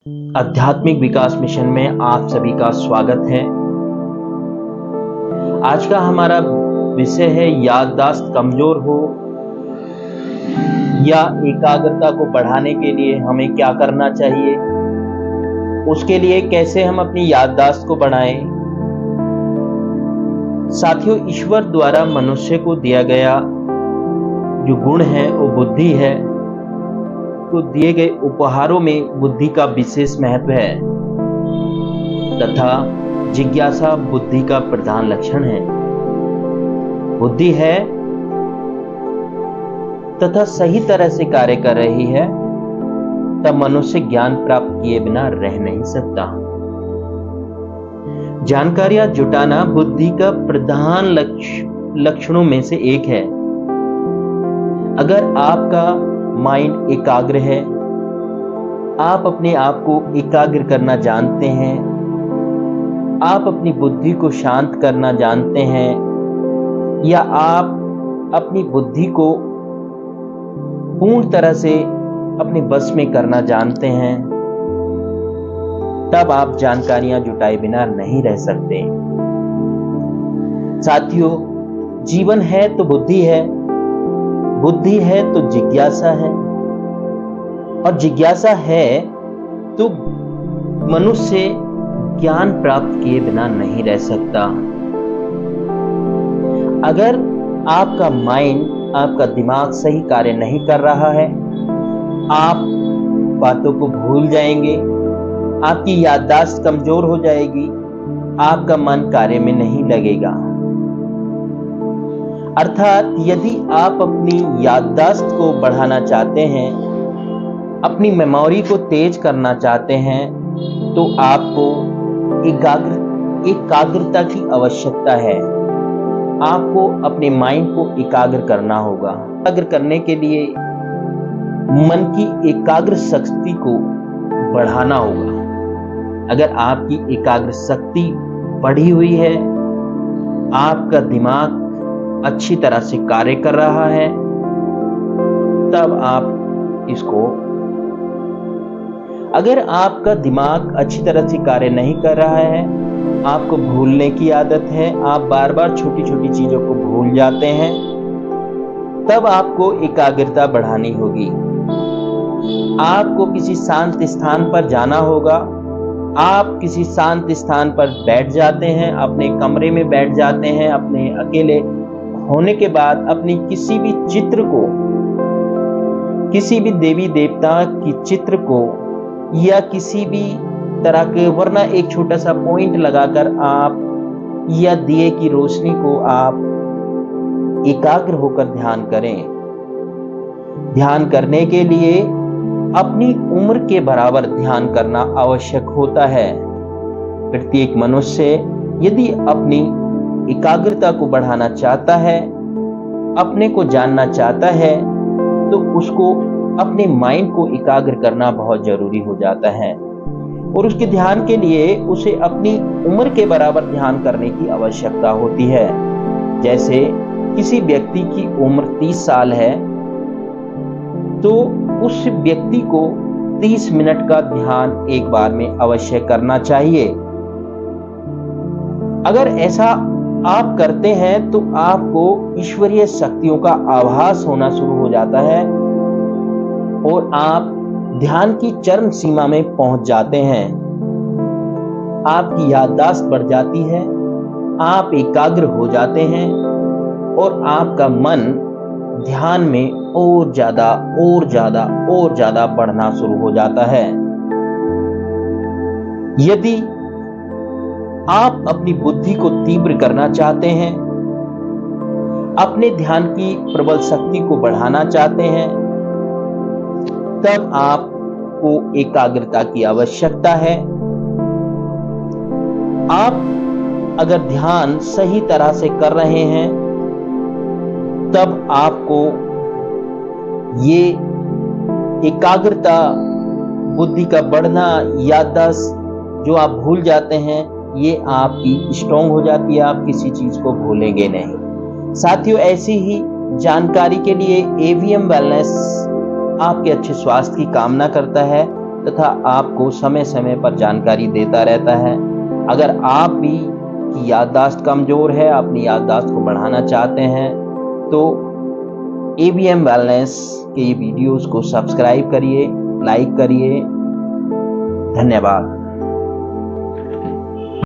आध्यात्मिक विकास मिशन में आप सभी का स्वागत है। आज का हमारा विषय है याददाश्त कमजोर हो या एकाग्रता को बढ़ाने के लिए हमें क्या करना चाहिए, उसके लिए कैसे हम अपनी याददाश्त को बढ़ाएं। साथियों, ईश्वर द्वारा मनुष्य को दिया गया जो गुण है वो बुद्धि है। तो दिए गए उपहारों में बुद्धि का विशेष महत्व है तथा जिज्ञासा बुद्धि का प्रधान लक्षण है। बुद्धि है तथा सही तरह से कार्य कर रही है तब मनुष्य ज्ञान प्राप्त किए बिना रह नहीं सकता। जानकारियां जुटाना बुद्धि का प्रधान लक्षणों में से एक है। अगर आपका माइंड एकाग्र है, आप अपने आप को एकाग्र करना जानते हैं, आप अपनी बुद्धि को शांत करना जानते हैं, या आप अपनी बुद्धि को पूर्ण तरह से अपने बस में करना जानते हैं, तब आप जानकारियां जुटाए बिना नहीं रह सकते। साथियों, जीवन है तो बुद्धि है, बुद्धि है तो जिज्ञासा है, और जिज्ञासा है तो मनुष्य ज्ञान प्राप्त किए बिना नहीं रह सकता। अगर आपका माइंड, आपका दिमाग सही कार्य नहीं कर रहा है, आप बातों को भूल जाएंगे, आपकी याददाश्त कमजोर हो जाएगी, आपका मन कार्य में नहीं लगेगा। अर्थात यदि आप अपनी याददाश्त को बढ़ाना चाहते हैं, अपनी मेमोरी को तेज करना चाहते हैं, तो आपको एकाग्रता की आवश्यकता है। आपको अपने माइंड को एकाग्र करना होगा। एकाग्र करने के लिए मन की एकाग्र शक्ति को बढ़ाना होगा। अगर आपकी एकाग्र शक्ति बढ़ी हुई है, आपका दिमाग अच्छी तरह से कार्य कर रहा है, तब आप इसको, अगर आपका दिमाग अच्छी तरह से कार्य नहीं कर रहा है, आपको भूलने की आदत है, आप बार बार छोटी छोटी चीजों को भूल जाते हैं, तब आपको एकाग्रता बढ़ानी होगी। आपको किसी शांत स्थान पर जाना होगा। आप किसी शांत स्थान पर बैठ जाते हैं, अपने कमरे में बैठ जाते हैं, अपने अकेले होने के बाद अपनी किसी भी चित्र को, किसी भी देवी देवता की चित्र को, या किसी भी तरह के, वरना एक छोटा सा पॉइंट लगाकर आप, या दिए की रोशनी को आप एकाग्र होकर ध्यान करें। ध्यान करने के लिए अपनी उम्र के बराबर ध्यान करना आवश्यक होता है। प्रत्येक मनुष्य यदि अपनी एकाग्रता को बढ़ाना चाहता है, अपने को जानना चाहता है, तो उसको अपने माइंड को एकाग्र करना बहुत जरूरी हो जाता है। और उसके ध्यान के लिए उसे अपनी उम्र के बराबर ध्यान करने की आवश्यकता होती है। जैसे किसी व्यक्ति की उम्र 30 साल है, तो उस व्यक्ति को 30 मिनट का ध्यान एक बार में अवश्य करना चाहिए। अगर ऐसा आप करते हैं तो आपको ईश्वरीय शक्तियों का आभास होना शुरू हो जाता है और आप ध्यान की चरम सीमा में पहुंच जाते हैं। आपकी याददाश्त बढ़ जाती है, आप एकाग्र हो जाते हैं और आपका मन ध्यान में और ज्यादा बढ़ना शुरू हो जाता है। यदि आप अपनी बुद्धि को तीव्र करना चाहते हैं, अपने ध्यान की प्रबल शक्ति को बढ़ाना चाहते हैं, तब आपको एकाग्रता की आवश्यकता है। आप अगर ध्यान सही तरह से कर रहे हैं, तब आपको ये एकाग्रता, बुद्धि का बढ़ना, याददाश्त जो आप भूल जाते हैं, ये आपकी स्ट्रांग हो जाती है। आप किसी चीज को भूलेंगे नहीं। साथियों, ऐसी ही जानकारी के लिए एवीएम वेलनेस आपके अच्छे स्वास्थ्य की कामना करता है। तथा आपको समय समय पर जानकारी देता रहता है। अगर आप भी की याददाश्त कमज़ोर है, अपनी याददाश्त को बढ़ाना चाहते हैं, तो ABM वेलनेस के वीडियोस को सब्सक्राइब करिए, लाइक करिए। धन्यवाद।